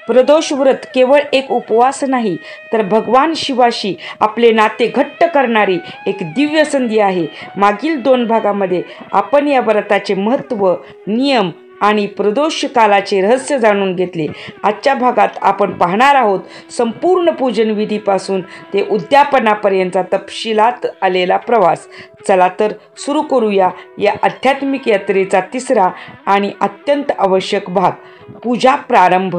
प्रदोष व्रत केवळ एक उपवास नाही, तर भगवान शिवाशी आपले नाते घट्ट करणारी एक दिव्य संधी आहे. मागील 2 भागामध्ये आपण या व्रताचे महत्त्व, नियम आणि प्रदोष कालाचे रहस्य जाणून घेतले. आजच्या भागात आपण पाहणार आहोत संपूर्ण पूजन विधीपासून ते उद्यापनापर्यंतचा तपशिलात आलेला प्रवास. चला तर सुरू करूया या आध्यात्मिक यात्रेचा 3रा आणि अत्यंत आवश्यक भाग, पूजा प्रारंभ.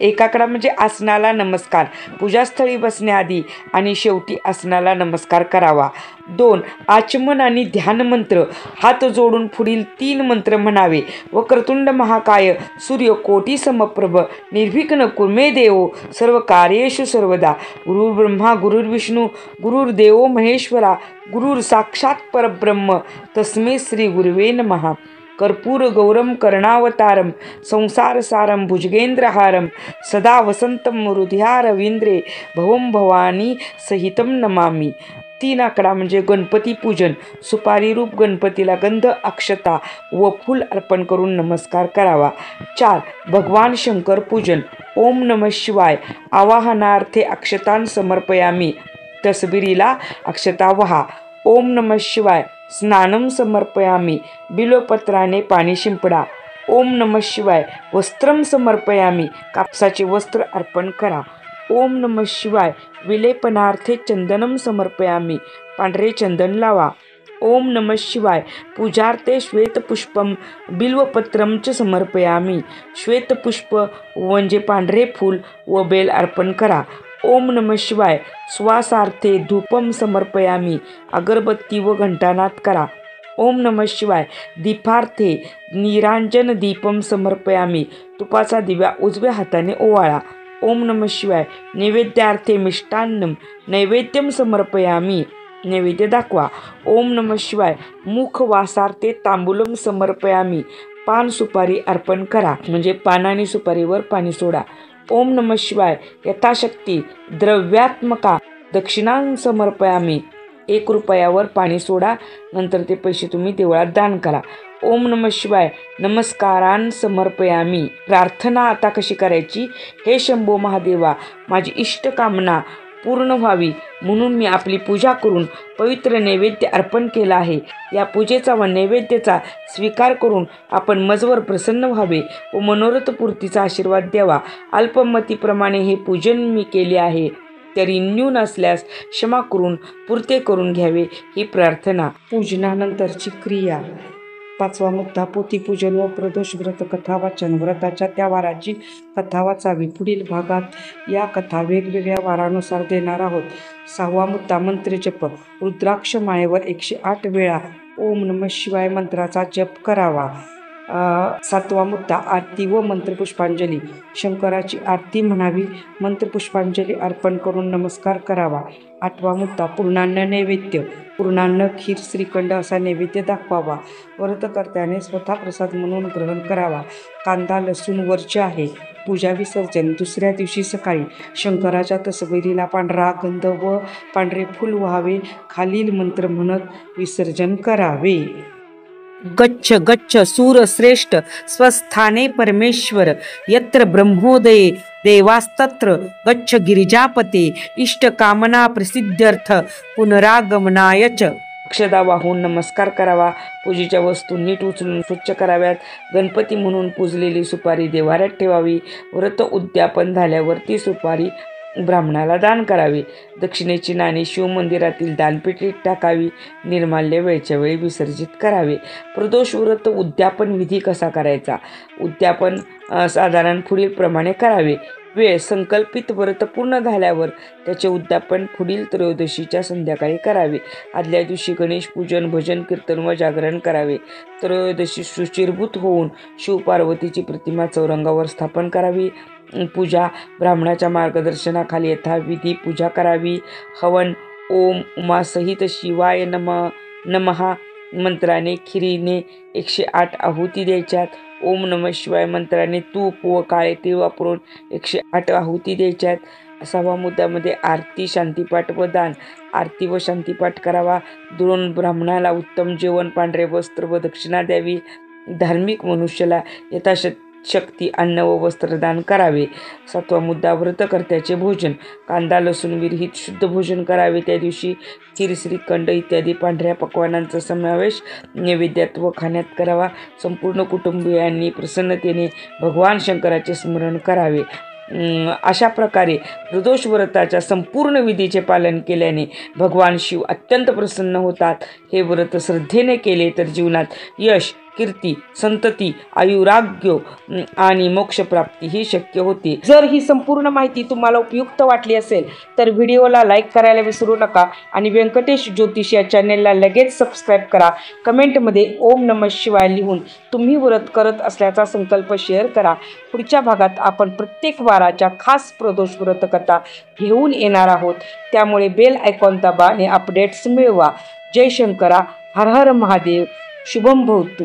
एकाकडा म्हणजे आसनाला नमस्कार. पूजास्थळी बसण्याआधी आणि शेवटी आसनाला नमस्कार करावा. 2. आचमन आणि ध्यान मंत्र. हात जोडून पुढील 3 मंत्र म्हणावे. वक्रतुंड महाकाय सूर्यकोटी समप्रभ निर्विघ्न कुर्मे देव सर्व कार्येषु सर्वदा. गुरुर्ब्रह्मा गुरुर्विष्णू गुरुर्देवो महेश्वरा गुरुर साक्षात परब्रह्म तस्मै श्री गुरुवे नमः. कर्पूर गौरम कर्णावतारम संसारसारम भुजगेंद्रहारम सदा वसंतम हृदयारविंद्रे भवम भवानी सहितम नमामि. 3 आकडा म्हणजे गणपती पूजन. सुपारी रूप गणपतीला गंध, अक्षता व फूल अर्पण करून नमस्कार करावा. 4. भगवान शंकर पूजन. ओम नमः शिवाय. आवाहनार्थे अक्षतान समर्पयामी. तसबिरीला अक्षता वहा. ओम नमः शिवाय. स्नानम समर्पयामी. बिल्वपत्राने पाणी शिंपडा. ओम नमः शिवाय. वस्त्रम समर्पयामी. कापसाचे वस्त्र अर्पण करा. ओम नमः शिवाय. विलेपनार्थे चंदनम समर्पयामी. पांढरे चंदन लावा. ओम नमः शिवाय. पूजार्थे श्वेतपुष्पम बिल्वपत्रम च समर्पयामी. श्वेतपुष्प म्हणजे पांढरे फूल व बेल अर्पण करा. ओम नमः शिवाय. श्वासार्थे धूपम समर्पयामी. अगरबत्ती व घंटानाद करा. ओम नमः शिवाय. दीपार्थे निरांजन दीपम समर्पयामी. तुपाचा दिवा उजव्या हाताने ओवाळा. ओम नमः शिवाय. नैवेद्यार्थे मिष्टान्नम नैवेद्यम समर्पयामी. नैवेद्य दाखवा. ओम नमः शिवाय. मुखवासार्थे तांबूलम समर्पयामी. पान सुपारी अर्पण करा म्हणजे पान आणि सुपारीवर पाणी सोडा. ओम नमः शिवाय. यथाशक्ती द्रव्यात्मका दक्षिणां समर्पयामी. 1 रुपयावर पाणी सोडा, नंतर ते पैसे तुम्ही देवळात दान करा. ओम नमः शिवाय. नमस्कारान समर्पयामी. प्रार्थना आता कशी करायची? हे शंभो महादेवा, माझी इष्टकामना पूर्ण व्हावी म्हणून मी आपली पूजा करून पवित्र नैवेद्य अर्पण केला आहे. या पूजेचा व नैवेद्याचा स्वीकार करून आपण मजवर प्रसन्न व्हावे व मनोरथपूर्तीचा आशीर्वाद द्यावा. अल्पमतीप्रमाणे हे पूजन मी केले आहे, तरी न्यून असल्यास क्षमा करून पुरते करून घ्यावे ही प्रार्थना. पूजनानंतरची क्रिया. 5वा मुद्दा, पोथीपूजन व प्रदोष व्रत कथा वाचन. व्रताच्या त्या वाराची कथा वाचावी. पुढील भागात या कथा वेगवेगळ्या वारानुसार देणार आहोत. 6वा मुद्दा, मंत्रजप. रुद्राक्ष माळेवर 108 वेळा ओम नमः शिवाय मंत्राचा जप करावा. 7वा मुद्दा, आरती व मंत्रपुष्पांजली. शंकराची आरती म्हणावी, मंत्रपुष्पांजली अर्पण करून नमस्कार करावा. 8वा मुद्दा, पूर्णान्न नैवेद्य. पूर्णान्न, खीर, श्रीखंड असा नैवेद्य दाखवावा. व्रतकर्त्याने स्वतः प्रसाद म्हणून ग्रहण करावा. कांदा लसूण वर्ज्य आहे. पूजा विसर्जन. दुसऱ्या दिवशी सकाळी शंकराच्या तसबिरीला पांढरा गंध व पांढरे फूल व्हावे. खालील मंत्र म्हणत विसर्जन करावे. गच्छ गच्छ सूरश्रेष्ठ स्वस्थाने परमेश्वर यत्र ब्रह्मोदये देवास्तत्र गच्छ गिरिजापते इष्टकामना प्रसिद्ध्यर्थ पुनरागमनाय च. अक्षदा वाहून नमस्कार करावा. पूजेच्या वस्तू नीट उचलून स्वच्छ कराव्यात. गणपती म्हणून पूजलेली सुपारी देव्हाऱ्यात ठेवावी. व्रत उद्यापन झाल्यावर ती सुपारी ब्राह्मणाला दान करावे. दक्षिणेची नाणी शिवमंदिरातील दानपेटीत टाकावी. निर्माल्य वेळच्या वेळी विसर्जित करावे. प्रदोष व्रत उद्यापन विधी कसा करायचा? उद्यापन साधारण पुढील प्रमाणे करावे. वेळ. संकल्पित व्रत पूर्ण झाल्यावर त्याचे उद्यापन पुढील त्रयोदशीच्या संध्याकाळी करावे. आदल्या दिवशी गणेश पूजन, भजन, कीर्तन व जागरण करावे. त्रयोदशी शुचिर्भूत होऊन शिवपार्वतीची प्रतिमा चौरंगावर स्थापन करावी. पूजा. ब्राह्मणाच्या मार्गदर्शनाखाली यथाविधी पूजा करावी. हवन. ओम उमासहित शिवाय नमः मंत्राने खिरीने 108 आहुती द्यायच्यात. ओम नमः शिवाय मंत्राने तूप व काळे तीळ वापरून 108 आहुती द्यायच्यात. 6व्या मुद्द्यामध्ये आरती, शांतीपाठ व दान. आरती व शांतीपाठ करावा. 2 ब्राह्मणाला उत्तम जेवण, पांढरे वस्त्र व दक्षिणा द्यावी. धार्मिक मनुष्याला शक्ती, अन्न व वस्त्रदान करावे. 7वा मुद्दा, व्रतकर्त्याचे भोजन. कांदा लसूण विरहित शुद्ध भोजन करावे. त्या दिवशी खीर, श्रीखंड इत्यादी पांढऱ्या पक्वान्नांचा समावेश नैवेद्यात व खाण्यात करावा. संपूर्ण कुटुंबियांनी प्रसन्नतेने भगवान शंकराचे स्मरण करावे. अशा प्रकारे प्रदोष व्रताच्या संपूर्ण विधीचे पालन केल्याने भगवान शिव अत्यंत प्रसन्न होतात. हे व्रत श्रद्धेने केले तर जीवनात यश, कीर्ती, संतती, आयुराग्य आणि मोक्षप्राप्ती ही शक्य होते. जर ही संपूर्ण माहिती तुम्हाला उपयुक्त वाटली असेल तर व्हिडिओला लाईक करायला विसरू नका आणि व्यंकटेश ज्योतिष या चॅनेलला लगेच सबस्क्राईब करा. कमेंटमध्ये ओम नमः शिवाय लिहून तुम्ही व्रत करत असल्याचा संकल्प शेअर करा. पुढच्या भागात आपण प्रत्येक वाराच्या खास प्रदोष व्रतकथा घेऊन येणार आहोत. त्यामुळे बेल आयकॉन दाबा आणि अपडेट्स मिळवा. जय शंकरा. हर हर महादेव. शुभम भवतु.